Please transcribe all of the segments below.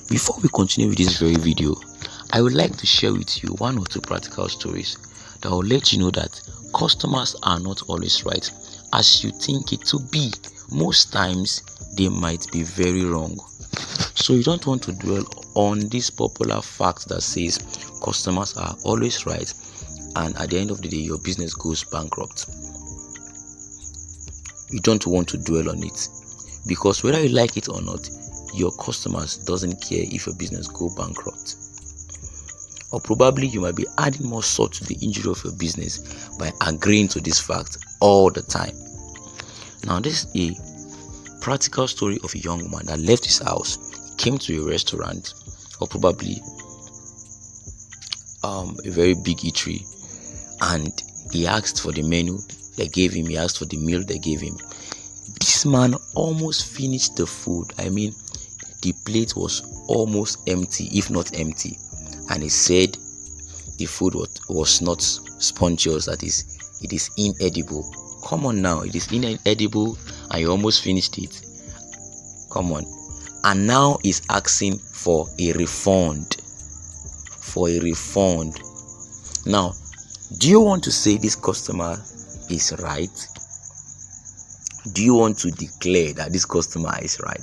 Before we continue with this very video, I would like to share with you one or two practical stories that will let you know that customers are not always right as you think it to be. Most times they might be very wrong. So you don't want to dwell on this popular fact that says customers are always right and at the end of the day your business goes bankrupt. You don't want to dwell on it, because whether you like it or not, your customers doesn't care if your business go bankrupt. Or probably you might be adding more salt to the injury of your business by agreeing to this fact all the time. Now this is a practical story of a young man that left his house. He came to a restaurant, or probably a very big eatery, and he asked for the menu they gave him. He asked for the meal they gave him. This man almost finished the food. I mean, the plate was almost empty, if not empty, and he said the food was not spongeous, that is, it is inedible. Come on now, it is inedible and you almost finished it. Come on. And now he's asking for a refund. Now, do you want to say this customer is right? Do you want to declare that this customer is right?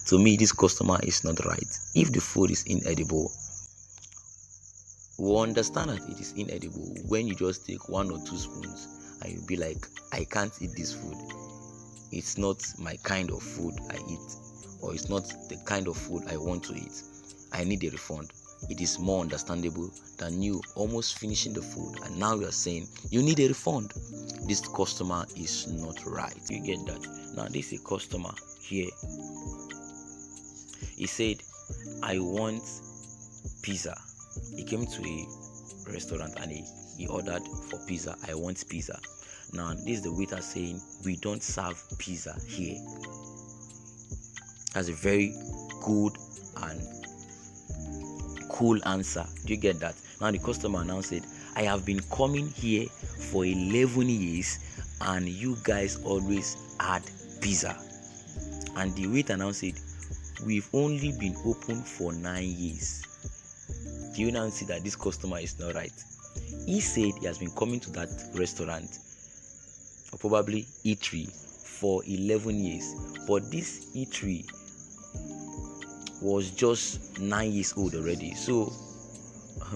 To me, this customer is not right. If the food is inedible, we understand that it is inedible when you just take 1 or 2 spoons and you'll be like, I can't eat this food. It's not my kind of food I eat, or it's not the kind of food I want to eat. I need a refund. It is more understandable than you almost finishing the food and now you are saying you need a refund. This customer is not right. You get that? Now this is a customer here. He said, I want pizza. He came to a restaurant and he ordered for pizza. I want pizza. Now this is the waiter saying, we don't serve pizza here. That's a very good and cool answer. Do you get that? Now the customer now said, I have been coming here for 11 years and you guys always had pizza. And the waiter now said, we've only been open for 9 years. Do you now see that this customer is not right? He said he has been coming to that restaurant, or probably eatery, for 11 years, but this eatery was just 9 years old already. So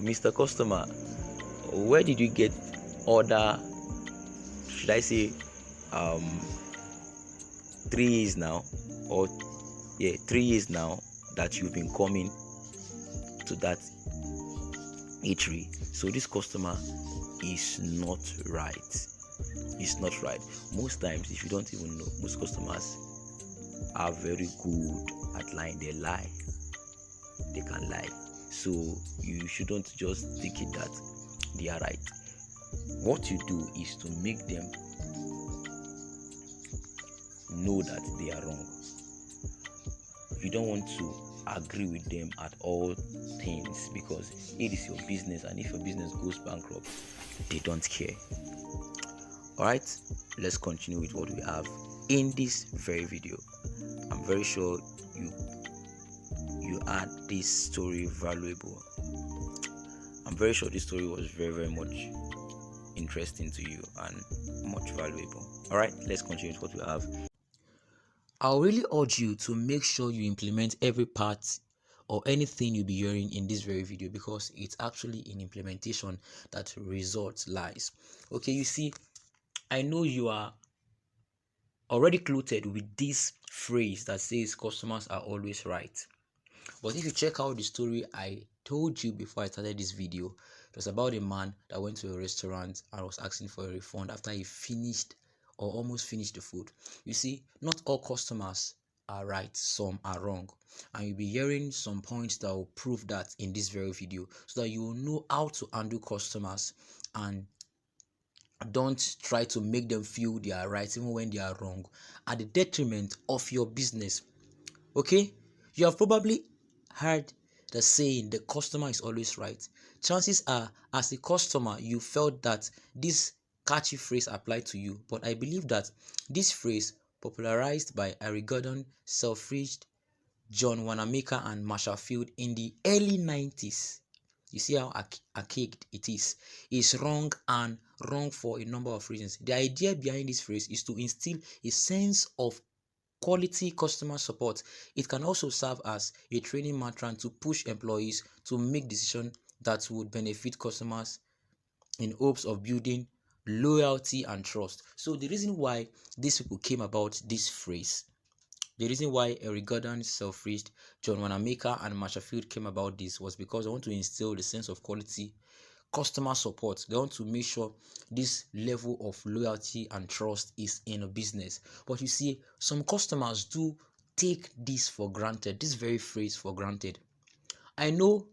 Mr. Customer, where did you get order, should I say 3 years now, or 3 years now that you've been coming to that eatery? So this customer is not right. It's not right. Most times, if you don't even know, most customers are very good at lying. They lie. They can lie. So you shouldn't just take it that they are right. What you do is to make them know that they are wrong. You don't want to agree with them at all things, because it is your business, and if your business goes bankrupt, they don't care. Alright, let's continue with what we have in this very video. I'm very sure you had this story valuable. I'm very sure this story was very, very much interesting to you and much valuable. Alright, let's continue with what we have. I'll really urge you to make sure you implement every part or anything you'll be hearing in this very video, because it's actually in implementation that results lies. Okay, you see, I know you are already clothed with this phrase that says customers are always right. But if you check out the story I told you before I started this video, it was about a man that went to a restaurant and was asking for a refund after he finished or almost finished the food. You see, not all customers are right, some are wrong, and you'll be hearing some points that will prove that in this very video, so that you will know how to handle customers and don't try to make them feel they are right even when they are wrong, at the detriment of your business. Okay, you have probably heard the saying, the customer is always right. Chances are, as a customer, you felt that this catchy phrase applied to you, but I believe that this phrase, popularized by Harry Gordon, Selfridge, John Wanamaker and Marshall Field in the early 90s. You see how archaic it is wrong, and wrong for a number of reasons. The idea behind this phrase is to instill a sense of quality customer support. It can also serve as a training mantra to push employees to make decisions that would benefit customers in hopes of building loyalty and trust. So the reason why these people came about this phrase, the reason why Eric Gordon, Selfridge, John Wanamaker, and Marshall Field came about this was because they want to instill the sense of quality customer support. They want to make sure this level of loyalty and trust is in a business. But you see, some customers do take this for granted, this very phrase for granted. I know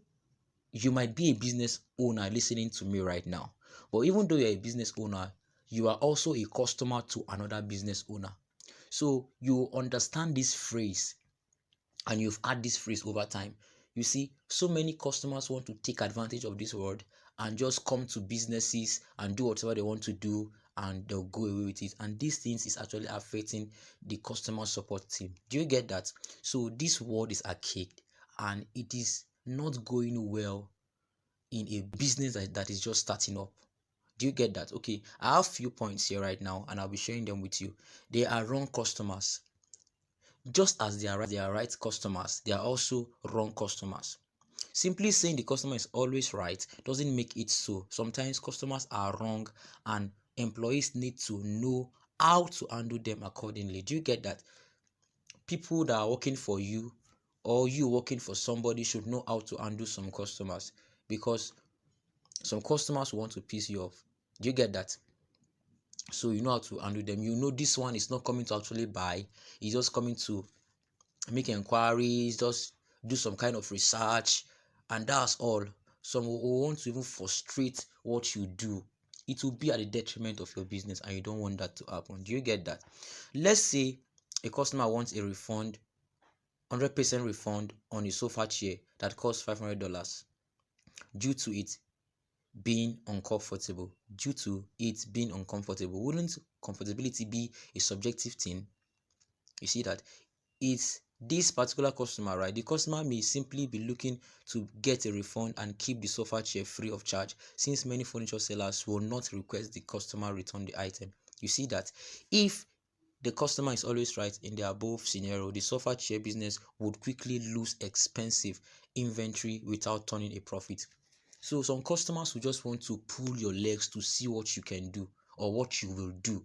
you might be a business owner listening to me right now, but even though you're a business owner, you are also a customer to another business owner. So you understand this phrase, and you've had this phrase over time. You see, so many customers want to take advantage of this word and just come to businesses and do whatever they want to do, and they'll go away with it. And these things is actually affecting the customer support team. Do you get that? So this word is archaic, and it is not going well in a business that is just starting up. Do you get that? Okay, I have few points here right now, and I'll be sharing them with you. They are wrong customers. Just as they are right customers, they are also wrong customers. Simply saying the customer is always right doesn't make it so. Sometimes customers are wrong, and employees need to know how to handle them accordingly. Do you get that? People that are working for you, or you working for somebody, should know how to handle some customers, because some customers want to piss you off. Do you get that? So you know how to handle them. You know this one is not coming to actually buy, he's just coming to make inquiries, just do some kind of research, and that's all. Some will want to even frustrate what you do. It will be at the detriment of your business, and you don't want that to happen. Do you get that? Let's say a customer wants a refund, 100% refund on a sofa chair that costs $500 due to it being uncomfortable. Due to it being uncomfortable, wouldn't comfortability be a subjective thing? You see that? It's this particular customer, right? The customer may simply be looking to get a refund and keep the sofa chair free of charge, since many furniture sellers will not request the customer return the item. You see that? If the customer is always right in the above scenario, the sofa chair business would quickly lose expensive inventory without turning a profit. So some customers will just want to pull your legs to see what you can do or what you will do.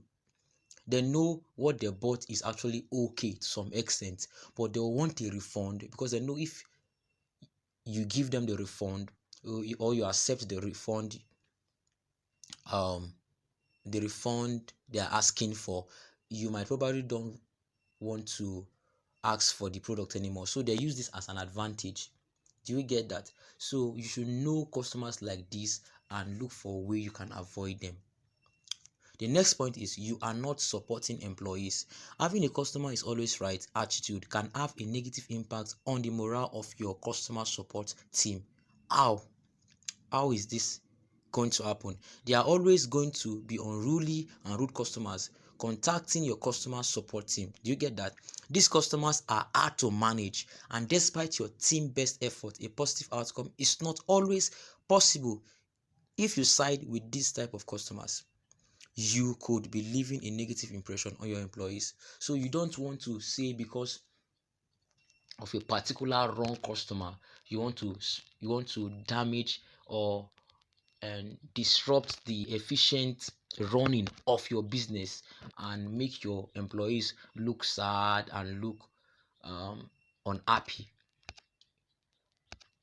They know what they bought is actually okay to some extent, but they'll want a refund, because they know if you give them the refund, or you accept um the refund they are asking for, you might probably don't want to ask for the product anymore. So they use this as an advantage. Do you get that? So you should know customers like this and look for a way you can avoid them. The next point is you are not supporting employees. Having a customer is always right attitude can have a negative impact on the morale of your customer support team. How? How is this going to happen? They are always going to be unruly and rude customers contacting your customer support team. Do you get that? These customers are hard to manage, and despite your team best effort, a positive outcome is not always possible. If you side with this type of customers, you could be leaving a negative impression on your employees. So you don't want to say because of a particular wrong customer, you want to damage or disrupt the efficient running of your business and make your employees look sad and look unhappy.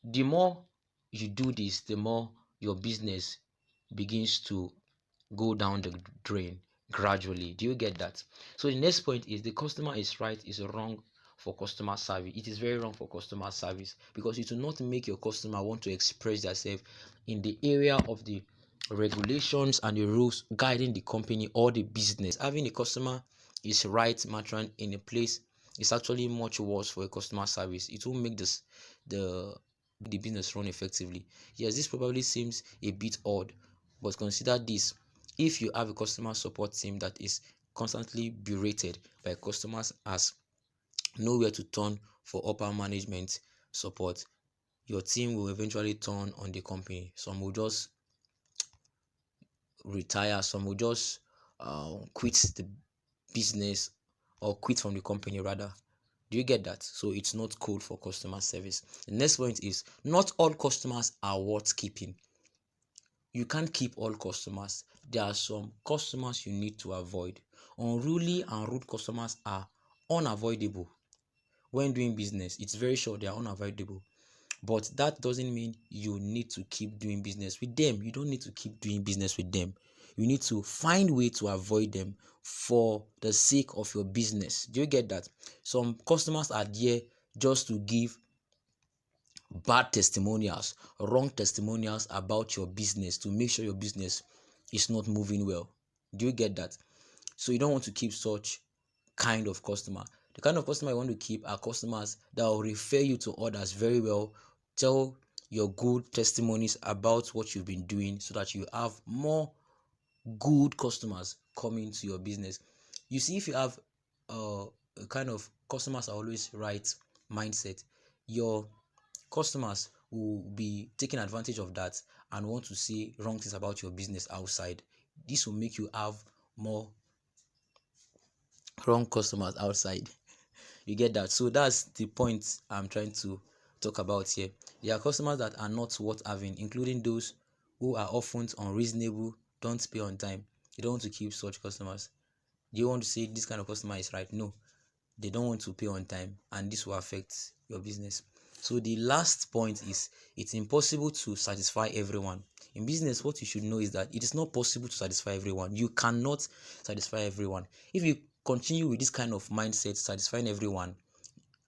The more you do this, the more your business begins to go down the drain gradually. Do you get that? So the next point is the customer is right is wrong for customer service. It is very wrong for customer service, because it will not make your customer want to express themselves in the area of the regulations and the rules guiding the company or the business. Having a customer is right matron in a place is actually much worse for a customer service. It will make the business run effectively. Yes, this probably seems a bit odd, but consider this: if you have a customer support team that is constantly berated by customers as nowhere to turn for upper management support, your team will eventually turn on the company. Some will just retire, some will just quit the business or quit from the company rather. Do you get that? So it's not cool for customer service. The next point is not all customers are worth keeping. You can't keep all customers. There are some customers you need to avoid. Unruly and rude customers are unavoidable. When doing business, it's very sure they are unavoidable. But that doesn't mean you need to keep doing business with them. You don't need to keep doing business with them. You need to find way to avoid them for the sake of your business. Do you get that? Some customers are there just to give bad testimonials, wrong testimonials about your business to make sure your business is not moving well. Do you get that? So you don't want to keep such kind of customer. The kind of customer you want to keep are customers that will refer you to others very well, tell your good testimonies about what you've been doing so that you have more good customers coming to your business. You see, if you have a kind of customers are always right mindset, your customers will be taking advantage of that and want to say wrong things about your business outside. This will make you have more wrong customers outside. You get that? So that's the point I'm trying to talk about here. There are customers that are not worth having, including those who are often unreasonable, don't pay on time. You don't want to keep such customers. Do you want to say this kind of customer is right? No, they don't want to pay on time, and this will affect your business. So the last point is it's impossible to satisfy everyone. In business, what you should know is that it is not possible to satisfy everyone. You cannot satisfy everyone. If you continue with this kind of mindset, satisfying everyone,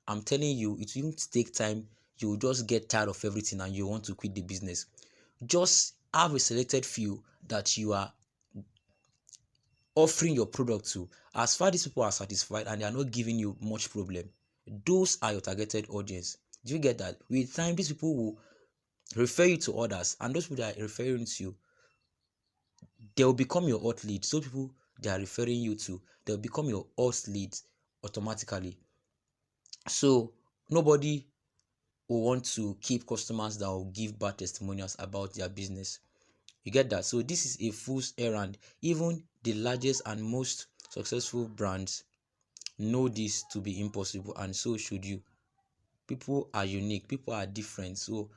I'm telling you, it won't take time. You will just get tired of everything and you want to quit the business. Just have a selected few that you are offering your product to. As far as these people are satisfied and they are not giving you much problem, those are your targeted audience. Do you get that? With time, these people will refer you to others, and those people that are referring to you, they will become your hot leads. So people they are referring you to, they'll become your hot leads automatically. So nobody will want to keep customers that will give bad testimonials about their business. You get that? So this is a fool's errand. Even the largest and most successful brands know this to be impossible, and so should you. People are unique, people are different, so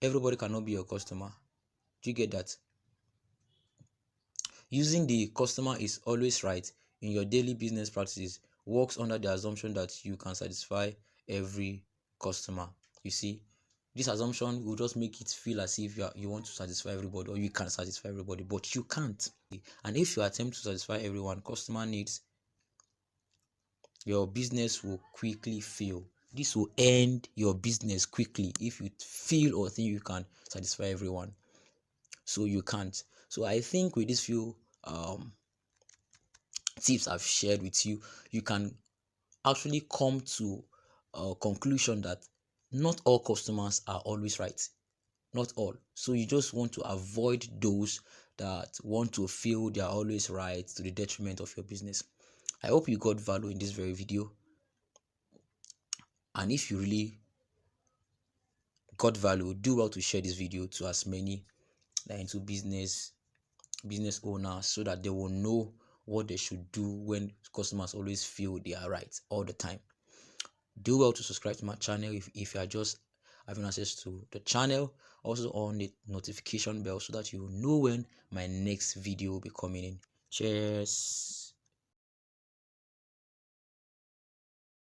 everybody cannot be your customer. Do you get that? Using the customer is always right in your daily business practices works under the assumption that you can satisfy every customer. You see, this assumption will just make it feel as if you want to satisfy everybody or you can satisfy everybody, but you can't. And if you attempt to satisfy everyone customer needs, your business will quickly fail. This will end your business quickly if you feel or think you can satisfy everyone. So you can't. So I think with these few tips I've shared with you, you can actually come to a conclusion that not all customers are always right. Not all. So you just want to avoid those that want to feel they are always right to the detriment of your business. I hope you got value in this very video. And if you really got value, do well to share this video to as many that are into business owners so that they will know what they should do when customers always feel they are right all the time. Do well to subscribe to my channel if you are just having access to the channel. Also on the notification bell so that you know when my next video will be coming in. Cheers.